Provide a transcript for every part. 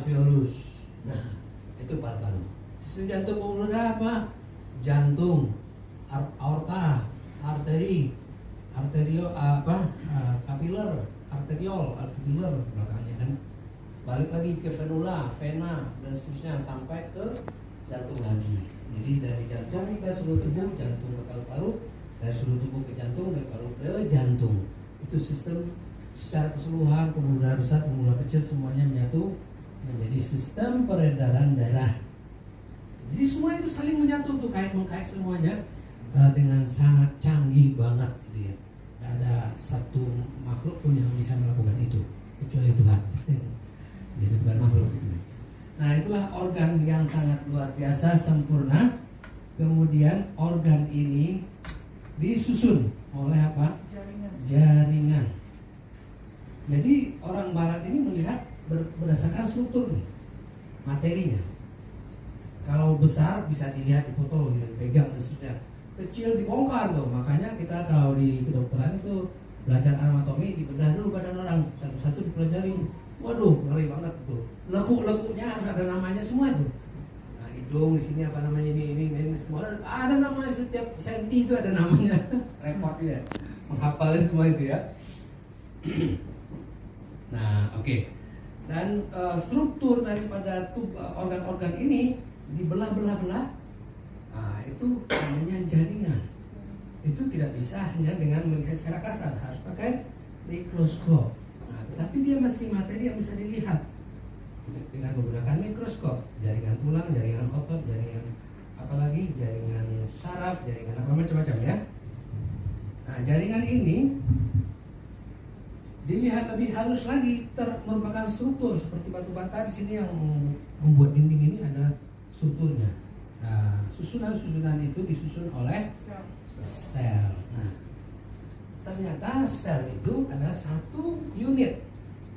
alveolus. Nah, itu paru-paru. Sistem jantung pembuluh darah apa? Jantung, aorta, arteri, kapiler, arteriol, kapiler belakangnya kan. Balik lagi ke venula, vena dan seterusnya sampai ke jantung lagi. Jadi dari jantung ke seluruh tubuh, jantung ke paru-paru, dari seluruh tubuh ke jantung, dari paru ke jantung. Itu sistem secara keseluruhan, pembuluh darah besar, pembuluh darah kecil semuanya menyatu menjadi sistem peredaran darah. Jadi semua itu saling menyatu tuh, kait-mengkait semuanya dengan sangat canggih banget gitu ya. Tidak ada satu makhluk pun yang bisa melakukan itu kecuali Tuhan. Jadi bukan makhluk itu. Nah, itulah organ yang sangat luar biasa sempurna. Kemudian organ ini disusun oleh apa? Jaringan. Jadi orang barat ini melihat berdasarkan struktur nih, materinya. Kalau besar bisa dilihat di foto, dipegang dan seterusnya. Kecil dibongkar tuh. Makanya kita kalau di kedokteran itu belajar anatomi, dibedah dulu badan orang, satu-satu dipelajari. Waduh, ngeri banget tuh. Lekuk-lekuknya harus ada namanya semua tuh. Nah, hidung di sini apa namanya ini semua ada namanya, setiap senti itu ada namanya. Repot ya, menghafalin semua itu ya. Nah, oke. Dan struktur daripada organ-organ ini dibelah-belah. Nah, itu namanya jaringan. Itu tidak bisa hanya dengan melihat secara kasar, harus pakai mikroskop. Nah, tetapi dia masih materi yang bisa dilihat dengan menggunakan mikroskop. Jaringan tulang, jaringan otot, jaringan apalagi, jaringan saraf, jaringan apa macam-macam ya. Nah, jaringan ini dilihat lebih halus lagi, merupakan struktur seperti batu bata di sini yang membuat dinding ini ada strukturnya. Nah, susunan-susunan itu disusun oleh sel. Nah, ternyata sel itu adalah satu unit,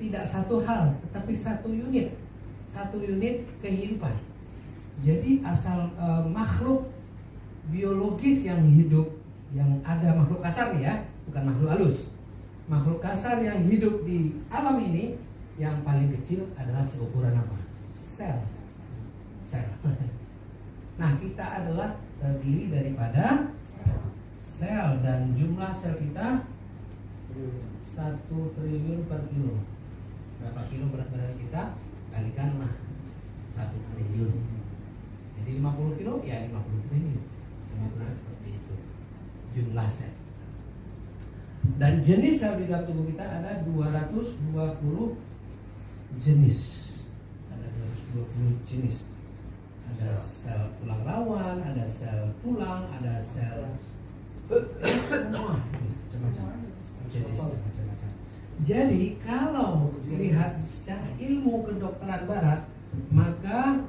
tidak satu hal, tetapi satu unit kehidupan. Jadi asal makhluk biologis yang hidup, yang ada makhluk kasar nih ya, bukan makhluk halus. Makhluk kasar yang hidup di alam ini yang paling kecil adalah seukuran apa? Sel. Nah, kita adalah terdiri daripada sel dan jumlah sel kita 1 triliun per kilo. Berapa kilo berat badan kita? Kalikanlah 1 triliun. Jadi 50 kilo ya 50 triliun. Sebenarnya seperti itu jumlah sel. Dan jenis sel di dalam tubuh kita ada 220 jenis. Ada 220 jenis. Ada sel tulang rawan, ada sel tulang, ada sel semua macam-macam. Jenisnya macam-macam. Jadi kalau dilihat secara ilmu kedokteran barat, maka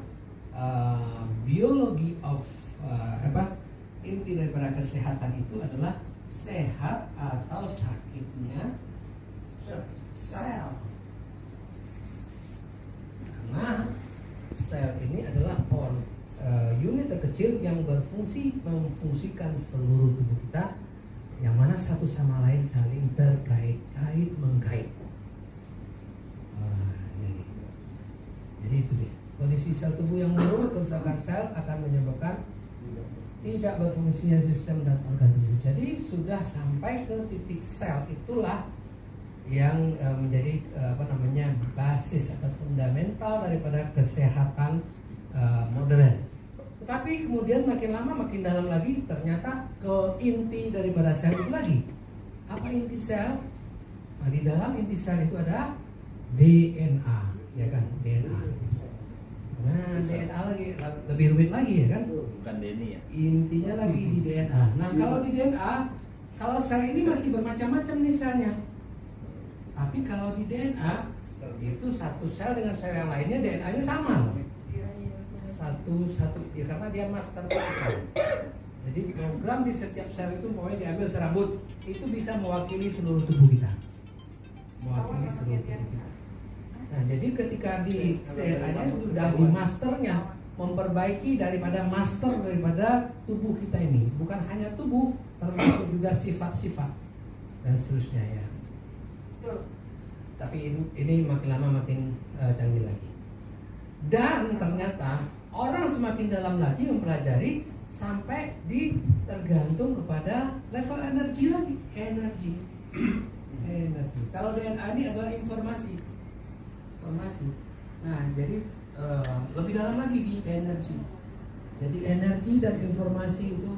biologi of inti daripada kesehatan itu adalah sehat atau sakitnya sel. Karena sel ini adalah unit terkecil yang memfungsikan seluruh tubuh kita, yang mana satu sama lain saling terkait mengkait. Jadi itu dia. Kondisi sel tubuh yang menurut kerusakan sel akan menyebabkan tidak berfungsinya sistem dan organ tubuh. Jadi sudah sampai ke titik sel itulah yang menjadi basis atau fundamental daripada kesehatan modern. Tetapi kemudian makin lama makin dalam lagi, ternyata ke inti daripada sel itu lagi. Apa inti sel? Nah, di dalam inti sel itu ada DNA, ya kan? DNA. Nah, DNA lagi lebih rumit lagi ya kan? Bukan DNA ya. Intinya lagi di DNA. Nah, kalau di DNA, kalau sel ini masih bermacam-macam nih selnya. Tapi kalau di DNA itu satu sel dengan sel yang lainnya DNA-nya sama. Satu ya, karena dia master program. Jadi program di setiap sel itu pokoknya diambil serabut, itu bisa mewakili seluruh tubuh kita. Mewakili seluruh tubuh kita. Nah, jadi ketika di DNA-nya sudah di masternya, memperbaiki daripada master daripada tubuh kita ini. Bukan hanya tubuh, termasuk juga sifat-sifat dan seterusnya ya. Tapi ini makin lama makin canggih lagi. Dan ternyata orang semakin dalam lagi mempelajari sampai tergantung kepada level energi lagi. Energi. Kalau DNA ini adalah informasi. Nah, jadi lebih dalam lagi di energi. Jadi energi dan informasi itu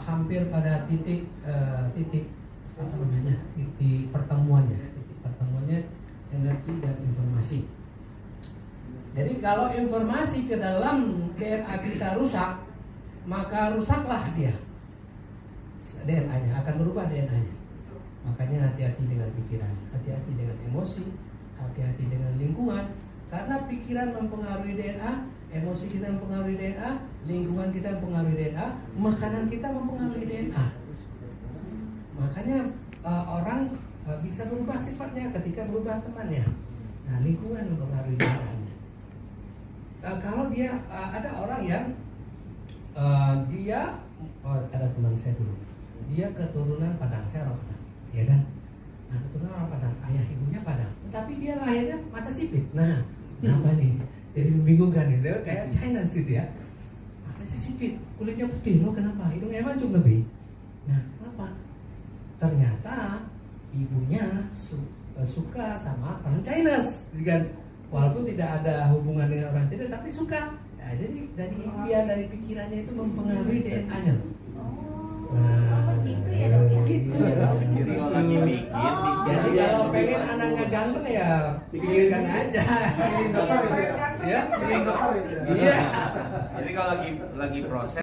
hampir pada titik pertemuannya energi dan informasi. Jadi kalau informasi ke dalam DNA kita rusak, maka rusaklah dia. DNA-nya akan berubah DNA-nya. Makanya hati-hati dengan pikiran, hati-hati dengan emosi, hati-hati dengan lingkungan. Karena pikiran mempengaruhi DNA, emosi kita mempengaruhi DNA, lingkungan kita mempengaruhi DNA, makanan kita mempengaruhi DNA. Makanya orang bisa berubah sifatnya ketika berubah temannya. Nah, lingkungan mempengaruhi DNA-nya. Kalau dia ada orang yang dia ada teman saya dulu, dia keturunan Padang, saya orang Padang, ya kan? Nah, keturunan orang Padang, ayah ibunya Padang, tetapi dia lahirnya mata sipit. Nah, kenapa nih? Jadi membingungkan nih, dia kayak China gitu ya, matanya sipit, kulitnya putih, loh kenapa? Hidungnya mancung lebih. Nah, kenapa? Ternyata ibunya suka sama orang Chinese, kan? Walaupun tidak ada hubungan dengan orang Chinese, tapi suka. Nah, jadi dari impian, dari pikirannya itu mempengaruhi DNA-nya loh. Nah, jadi kalau pengen anaknya ganteng ya pikirkan aja. Ya. Iya. Jadi kalau lagi proses